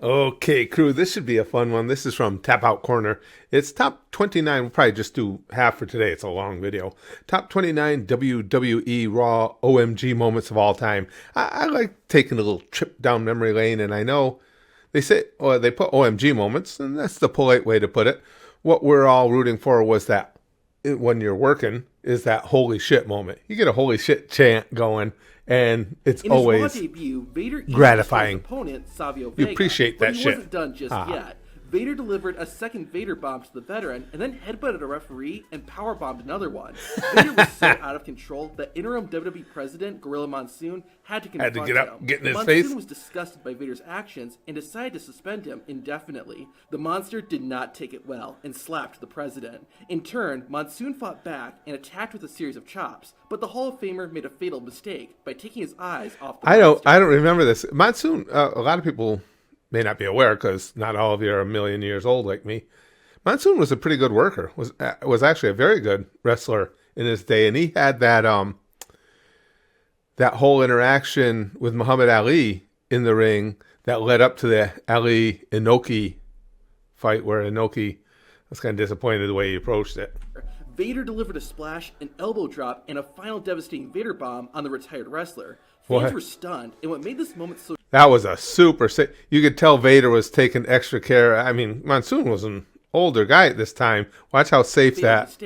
Okay, crew, this should be a fun one. This is from Tap Out Corner. It's top 29. We'll probably just do half for today. It's a long video. Top 29 WWE Raw OMG moments of all time. I like taking a little trip down memory lane, and I know they say, or they put OMG moments, and that's the polite way to put it. What we're all rooting for was that when you're working is that holy shit moment. You get a holy shit chant going, and it's in always his Raw debut, Vader gratifying. His opponent, Savio You Vega, appreciate that but he shit. wasn't done just yet. Vader delivered a second Vader bomb to the veteran and then headbutted a referee and powerbombed another one. Vader was so out of control that interim WWE president Gorilla Monsoon had to confront him. get up, get in his Monsoon face. was disgusted by Vader's actions and decided to suspend him indefinitely. The monster did not take it well and slapped the president. In turn, Monsoon fought back and attacked with a series of chops, but the Hall of Famer made a fatal mistake by taking his eyes off the monster. I don't remember this. Monsoon, a lot of people may not be aware because not all of you are a million years old like me. Monsoon was a pretty good worker. Was actually a very good wrestler in his day, and he had that that whole interaction with Muhammad Ali in the ring that led up to the Ali Inoki fight, where Inoki was kind of disappointed the way he approached it. Vader delivered a splash, an elbow drop, and a final devastating Vader bomb on the retired wrestler. Fans were stunned, and what made this moment so... That was a super... You could tell Vader was taking extra care. I mean, Monsoon was an older guy at this time. Watch how safe that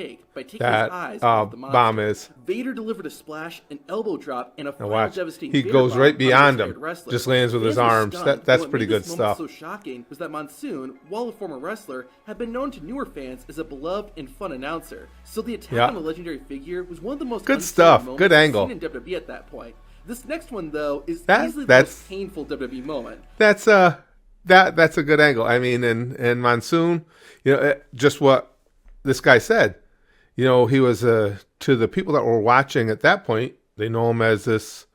bomb is. Vader delivered a splash, an elbow drop, and a final devastating He Vader goes bomb right beyond on the him. wrestler. Just lands with his arms. That's pretty good stuff. What made this moment so shocking was that Monsoon, while a former wrestler, had been known to newer fans as a beloved and fun announcer. So the attack on the legendary figure was one of the most good stuff. Good angle. Seen in WWE at that point. This next one, though, is easily the most painful WWE moment. That's a good angle. I mean, and Monsoon, just what this guy said. He was to the people that were watching at that point, they know him as this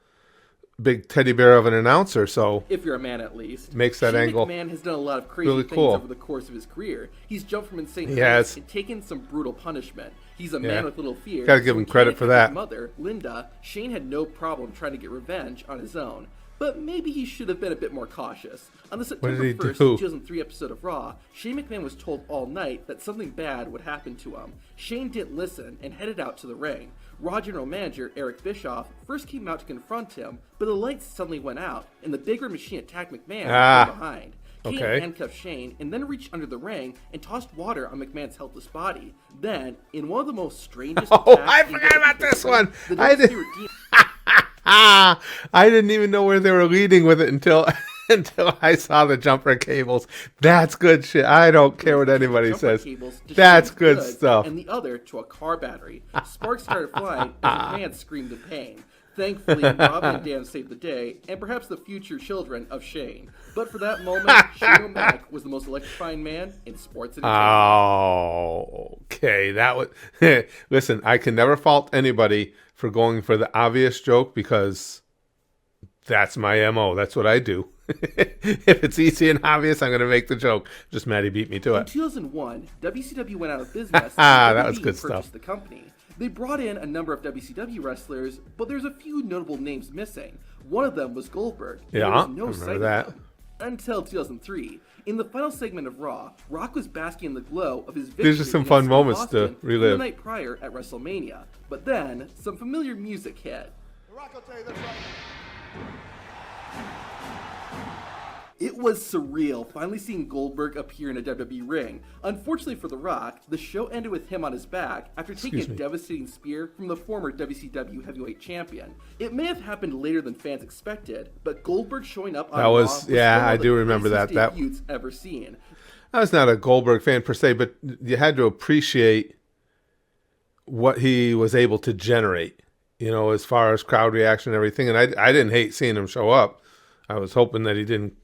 big teddy bear of an announcer. So if you're a man, at least, makes that angle. McMahon has done a lot of crazy things over the course of his career. He's jumped from insane heights and taken some brutal punishment. He's a man with little fear. Gotta give him credit for that. His mother, Linda, Shane had no problem trying to get revenge on his own. But maybe he should have been a bit more cautious. On the September 1st, 2003 episode of Raw, Shane McMahon was told all night that something bad would happen to him. Shane didn't listen and headed out to the ring. Raw General Manager Eric Bischoff first came out to confront him, but the lights suddenly went out, and the Big Red Machine attacked McMahon from behind. Kane handcuffed Shane and then reached under the ring and tossed water on McMahon's helpless body. Then, in one of the most strangest attacks... I forgot about this one! I didn't even know where they were leading with it until I saw the jumper cables. That's good shit. I don't care what anybody says. That's good stuff. And the other to a car battery. Sparks started flying as McMahon screamed in pain. Thankfully, Rob and Dan saved the day, and perhaps the future children of Shane. But for that moment, Shane O'Mac was the most electrifying man in sports entertainment. Oh, okay. That was... Listen, I can never fault anybody for going for the obvious joke because that's my MO. That's what I do. If it's easy and obvious, I'm going to make the joke. Just Maddie beat me to it. In 2001, WCW went out of business and that was good stuff. The company. They brought in a number of WCW wrestlers, but there's a few notable names missing. One of them was Goldberg. Yeah, I remember that. Until 2003. In the final segment of Raw, Rock was basking in the glow of his victory. These are some fun moments to relive. The night prior at WrestleMania. But then, some familiar music hit. Rock will tell you this right. It was surreal finally seeing Goldberg appear in a WWE ring. Unfortunately for The Rock, the show ended with him on his back after taking a devastating spear from the former WCW heavyweight champion. It may have happened later than fans expected, but Goldberg showing up on Raw was I do remember that. Debuts ever seen. I was not a Goldberg fan per se, but you had to appreciate what he was able to generate, as far as crowd reaction and everything. And I didn't hate seeing him show up. I was hoping that he didn't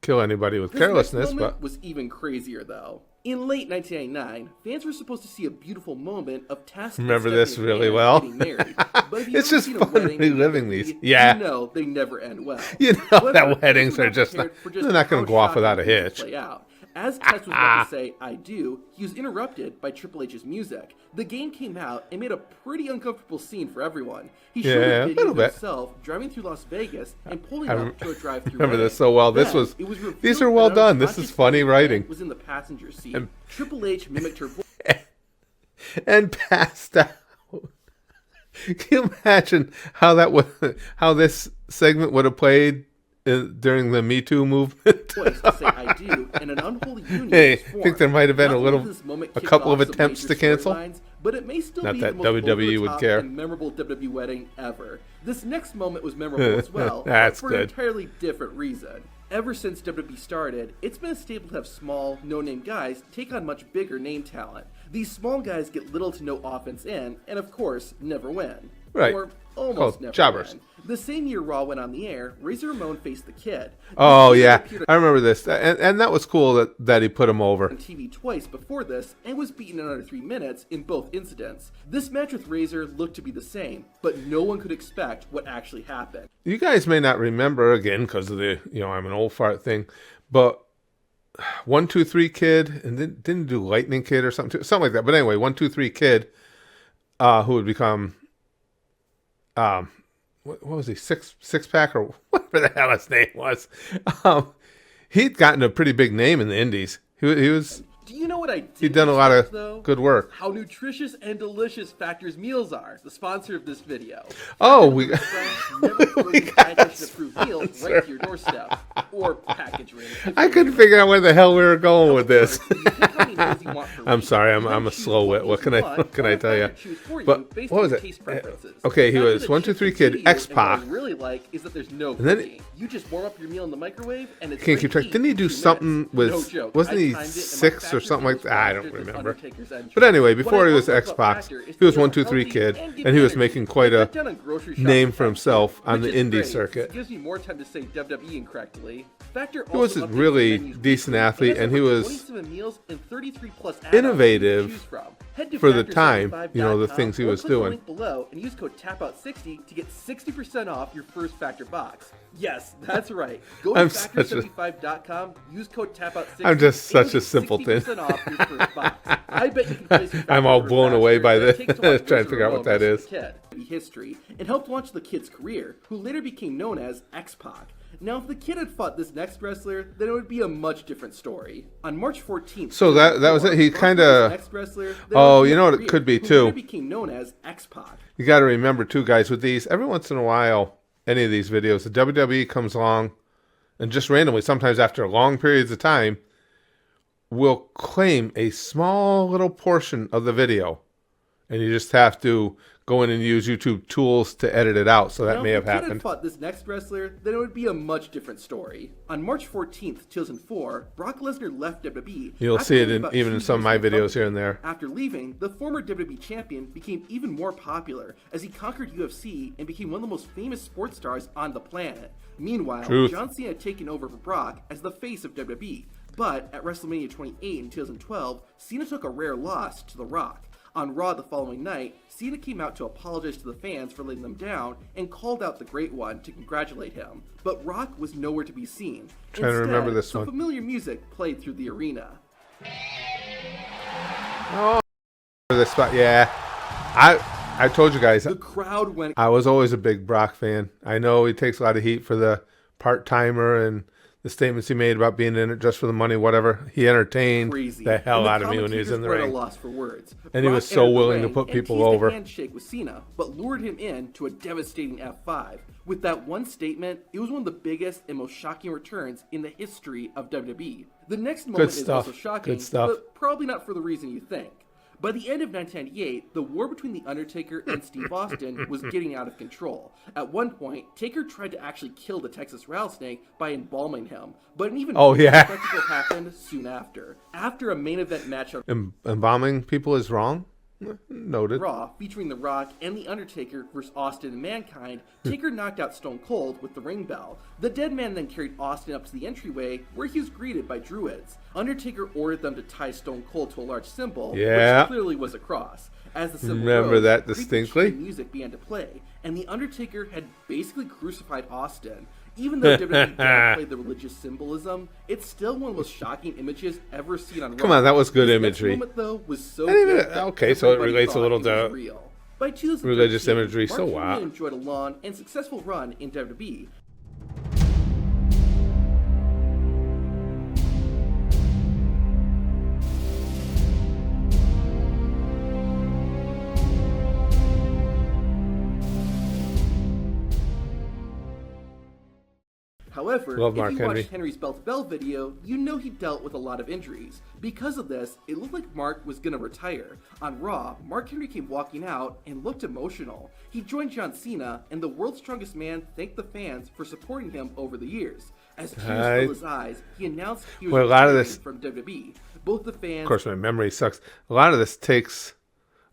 kill anybody with carelessness. This but was even crazier, though. In late 1999, fans were supposed to see a beautiful moment of Test. Remember this really well. Married. But if it's just fun reliving these. Yeah, they never end well. That weddings are just they're not going to go off without a hitch. As Test was about to say, "I do," he was interrupted by Triple H's music. The game came out and made a pretty uncomfortable scene for everyone. He showed a video of himself driving through Las Vegas and pulling up to a drive-through. Remember this so well. These are well done. This is funny writing. Was in the passenger seat. Triple H mimicked her voice and passed out. Can you imagine how this segment would have played during the Me Too movement? To say "I do," and an unholy union Hey, was formed. I think there might have been a couple of some attempts major to cancel. storylines, but it may still Not be that the most WWE would over-the-top care. and memorable WWE wedding ever. This next moment was memorable as well, That's but for an entirely different reason. Ever since WWE started, it's been a staple to have small, no-name guys take on much bigger name talent. These small guys get little to no offense in, and of course, never win. Right. Or almost never jobbers. win. The same year Raw went on the air, Razor Ramon faced the Kid. Oh, yeah. I remember this. And that was cool that he put him over. On TV twice before this and was beaten in under 3 minutes in both incidents. This match with Razor looked to be the same, but no one could expect what actually happened. You guys may not remember, again, because of the, I'm an old fart thing, but 1, 2, 3 Kid, and didn't do Lightning Kid or something like that. But anyway, 1, 2, 3 Kid, who would become, what was he, six pack or whatever the hell his name was. He'd gotten a pretty big name in the Indies. He was. Do you know what I did? He'd done a lot of good work. How nutritious and delicious Factor's meals are. The sponsor of this video. Oh, we got approved meals right to your doorstep or package ring. I couldn't figure out where the hell we were going with this. I'm sorry, I'm a slow wit. What can I tell you? But what was it? Okay, he was 1, 2, 3 Kid, X-Pac. What I really like is that there's no then you just warm up your meal in the microwave and it's can't keep track. Didn't he do something with? Wasn't he 6 or something like that? I don't remember. But anyway, before he was X-Pac, he was 1, 2, 3 Kid, and he was making quite a name for himself on the indie circuit. Gives me more time to say WWE incorrectly. He was a really decent athlete, and he was innovative for the time, the things he was doing. Below and use code TAPOUT60 to get 60% off your first Factor box. Yes, that's right. Go to Factor75.com, use code TAPOUT60. I'm just such a simpleton. Off your first box. I bet you can place your I'm all blown away by this, trying to figure out what that is. History and helped launch the Kid's career, who later became known as X-Pac. Now, if the Kid had fought this next wrestler, then it would be a much different story. On March 14th, so that was it. He kind of. Oh, you know what it could be too. Became known as X-Pac. You got to remember too, guys, with these, every once in a while, any of these videos, the WWE comes along, and just randomly, sometimes after long periods of time, will claim a small little portion of the video, and you just have to go in and use YouTube tools to edit it out. So that may have happened. If the Kid had fought this next wrestler, then it would be a much different story. On March 14th, 2004, Brock Lesnar left WWE. You'll see it even in some of my videos here and there. After leaving, the former WWE champion became even more popular as he conquered UFC and became one of the most famous sports stars on the planet. Meanwhile, John Cena had taken over for Brock as the face of WWE. But at WrestleMania 28 in 2012, Cena took a rare loss to The Rock. On Raw the following night, Cena came out to apologize to the fans for letting them down and called out the Great One to congratulate him. But Rock was nowhere to be seen. Trying to remember this one. Familiar music played through the arena. Oh, this spot, yeah. I told you guys. The crowd went. I was always a big Brock fan. I know he takes a lot of heat for the part-timer and the statements he made about being in it just for the money, whatever. He entertained the hell out of me when he was in the ring. Loss for words. And he was so willing to put people over. Handshake with Cena, but lured him in to a devastating F5. With that one statement, it was one of the biggest and most shocking returns in the history of WWE. The next moment is also shocking, but probably not for the reason you think. By the end of 1998, the war between The Undertaker and Steve Austin was getting out of control. At one point, Taker tried to actually kill the Texas Rattlesnake by embalming him, but an even bigger spectacle happened soon after. After a main event match on embalming people is wrong? Noted. Raw, featuring The Rock and The Undertaker versus Austin and Mankind, Taker knocked out Stone Cold with the ring bell. The dead man then carried Austin up to the entryway, where he was greeted by Druids. Undertaker ordered them to tie Stone Cold to a large symbol, which clearly was a cross. As the symbol rose, that distinctly. Music began to play, and The Undertaker had basically crucified Austin. Even though WWE downplayed the religious symbolism, it's still one of the most shocking images ever seen on Raw. Come on, that was good imagery. This moment, though, was so good okay, so it relates a little to By 2013, religious imagery. Mark So Henry wow. enjoyed a long and successful run in WWE. However, if you watched Henry's bell-to-bell video, you know he dealt with a lot of injuries. Because of this, it looked like Mark was gonna retire. On Raw, Mark Henry came walking out and looked emotional. He joined John Cena, and the world's strongest man thanked the fans for supporting him over the years. As tears filled his eyes, he announced he was retiring from WWE. Both the fans... Of course, my memory sucks. A lot of this takes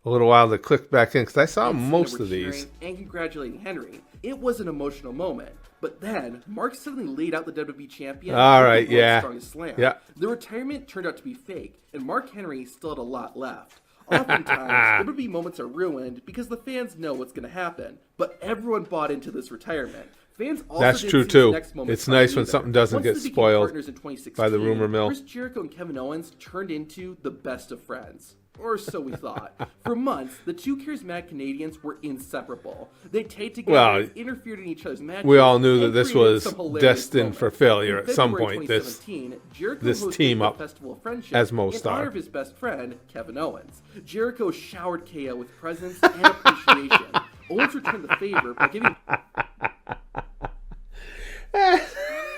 a little while to click back in, because I saw most of these. And congratulating Henry. It was an emotional moment. But then, Mark suddenly laid out the WWE champion. All right, yeah. Strongest slam. Yeah. The retirement turned out to be fake, and Mark Henry still had a lot left. Oftentimes, WWE moments are ruined because the fans know what's going to happen. But everyone bought into this retirement. Fans also That's true, too. It's nice when something doesn't get spoiled by the rumor mill. Chris Jericho and Kevin Owens turned into the best of friends. Or so we thought. For months, the two charismatic Canadians were inseparable. They taped together, interfered in each other's matches. We all knew that this was destined for failure at some point. This team up Festival of Friendship as most in honor of his best friend, Kevin Owens. Jericho showered KO with presence and appreciation. Owens returned the favor by giving...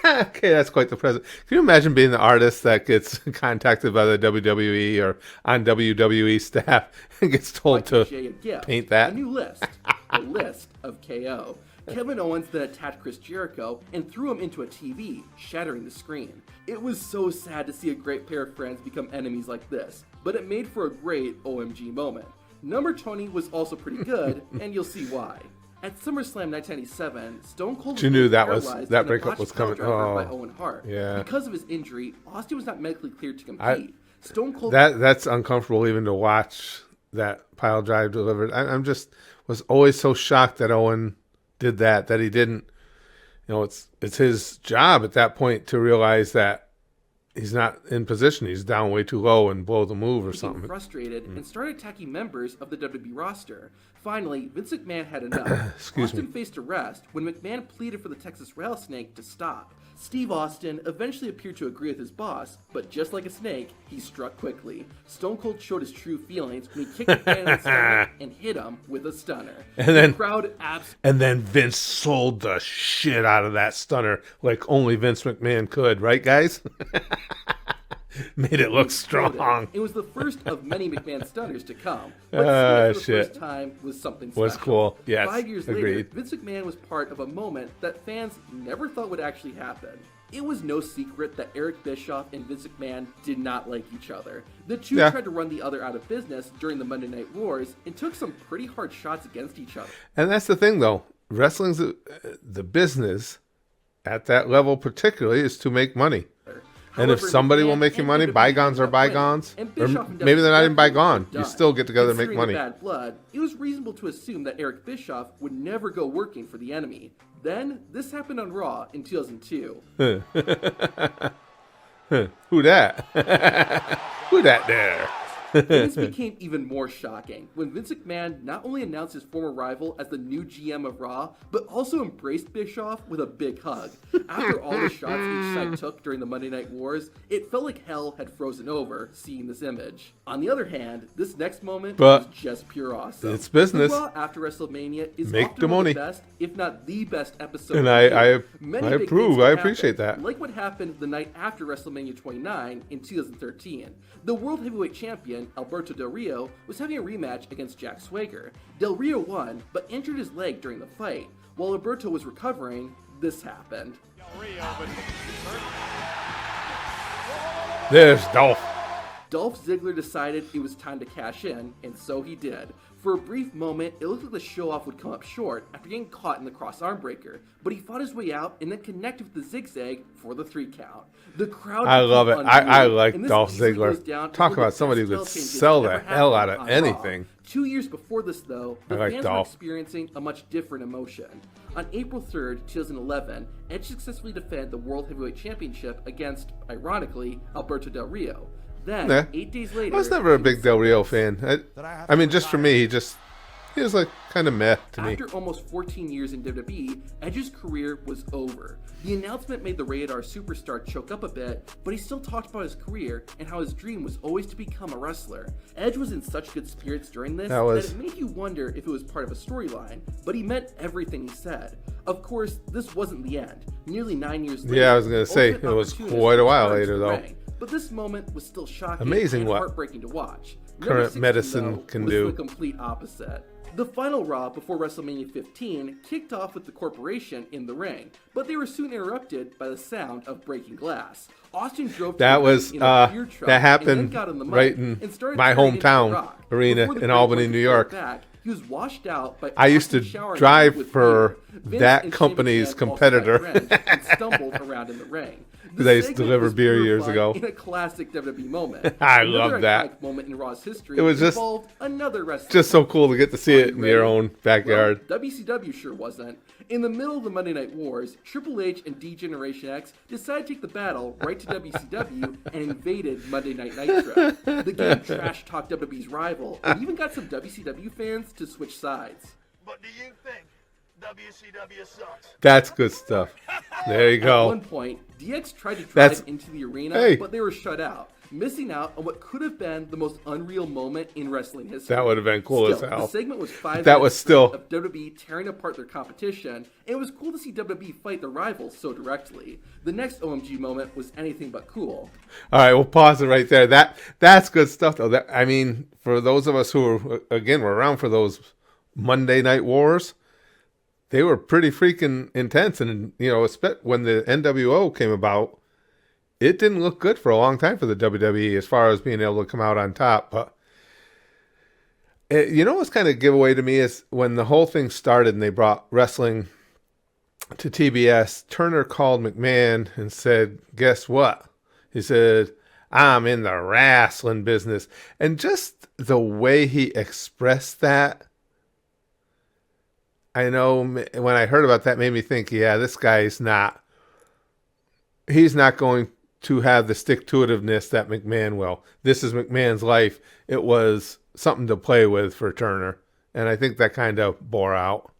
Okay, that's quite the present. Can you imagine being the artist that gets contacted by the WWE or on WWE staff and gets told to paint that? A new list. A list of KO. Kevin Owens then attacked Chris Jericho and threw him into a TV, shattering the screen. It was so sad to see a great pair of friends become enemies like this, but it made for a great OMG moment. Number 20 was also pretty good, and you'll see why. At SummerSlam 1997, Stone Cold you knew that breakup was coming. By Owen Hart. Yeah. Because of his injury, Austin was not medically cleared to compete. Stone Cold. That's uncomfortable even to watch that pile drive delivered. I'm just was always so shocked that Owen did that he didn't. You know, it's his job at that point to realize that he's not in position. He's down way too low and blow the move or something. Frustrated and started attacking members of the WWE roster. Finally, Vince McMahon had enough. Austin faced arrest when McMahon pleaded for the Texas rattlesnake to stop. Steve Austin eventually appeared to agree with his boss, but just like a snake, he struck quickly. Stone Cold showed his true feelings when he kicked McMahon in the stomach and hit him with a stunner. And then Vince sold the shit out of that stunner like only Vince McMahon could, right, guys? Made it look strong. It was the first of many McMahon stunners to come. But for the first time was something special. Was cool. Yes, 5 years agreed. later, Vince McMahon was part of a moment that fans never thought would actually happen. It was no secret that Eric Bischoff and Vince McMahon did not like each other. The two tried to run the other out of business during the Monday Night Wars and took some pretty hard shots against each other. And that's the thing, though. Wrestling's the business at that level particularly is to make money. And if somebody will make you money, bygones are bygones. Or maybe they're not even bygone. You still get together and make money. Bad blood, it was reasonable to assume that Eric Bischoff would never go working for the enemy. Then, this happened on Raw in 2002. Who that? Who that there? Things became even more shocking when Vince McMahon not only announced his former rival as the new GM of Raw, but also embraced Bischoff with a big hug. After all the shots each side took during the Monday Night Wars, it felt like hell had frozen over seeing this image. On the other hand, this next moment was just pure awesome. It's business. The Raw after WrestleMania is Make often the one money. of the best, if not the best episode. And I approve. I appreciate that. Like what happened the night after WrestleMania 29 in 2013. The World Heavyweight Champion, Alberto Del Rio, was having a rematch against Jack Swagger. Del Rio won, but injured his leg during the fight. While Alberto was recovering, this happened. There's Dolph. Dolph Ziggler decided it was time to cash in, and so he did. For a brief moment, it looked like the show-off would come up short after getting caught in the cross arm breaker, but he fought his way out and then connected with the zigzag for the 3 count. The crowd I love it. I like Dolph Ziggler. Talk about somebody who could sell the hell out of anything. 2 years before this, though, the fans were experiencing a much different emotion. On April 3rd, 2011, Edge successfully defended the World Heavyweight Championship against, ironically, Alberto Del Rio. Then, 8 days later... I was never a big Del Rio fan. I mean, just for me, he was like kind of meh to me. After almost 14 years in WWE, Edge's career was over. The announcement made the Rated R superstar choke up a bit, but he still talked about his career and how his dream was always to become a wrestler. Edge was in such good spirits during this that it made you wonder if it was part of a storyline, but he meant everything he said. Of course, this wasn't the end. Nearly 9 years later... Yeah, I was going to say, it was quite a while later, though. But this moment was still shocking and heartbreaking to watch. Current medicine can do. The complete opposite. The final Raw before WrestleMania 15 kicked off with the Corporation in the ring, but they were soon interrupted by the sound of breaking glass. Austin drove to that happened right in my hometown arena in Albany, New York. He was washed out by I used to drive for that company's competitor. And stumbled around in the ring. They used to deliver beer years ago. In a classic WWE moment. I love that. Moment in Raw's history. It was just another wrestler. Just so cool to get to see it in your own backyard. Well, WCW sure wasn't. In the middle of the Monday Night Wars, Triple H and D-Generation X decided to take the battle right to WCW and invaded Monday Night Nitro. The game trash-talked WWE's rival and even got some WCW fans to switch sides. But do you think WCW sucks? That's good stuff. There you go. At one point, DX tried to drive into the arena, but they were shut out, missing out on what could have been the most unreal moment in wrestling history. That would have been cool as hell. The segment was 5 minutes of WWE tearing apart their competition, and it was cool to see WWE fight their rivals so directly. The next OMG moment was anything but cool. All right, we'll pause it right there. That's good stuff, though. I mean, for those of us who were around for those Monday Night Wars, they were pretty freaking intense. And, when the NWO came about, it didn't look good for a long time for the WWE as far as being able to come out on top. But, what's kind of a giveaway to me is when the whole thing started and they brought wrestling to TBS, Turner called McMahon and said, guess what? He said, I'm in the wrestling business. And just the way he expressed that, I know when I heard about that, made me think, yeah, this guy's he's not going to have the stick-to-itiveness that McMahon will. This is McMahon's life. It was something to play with for Turner. And I think that kind of bore out.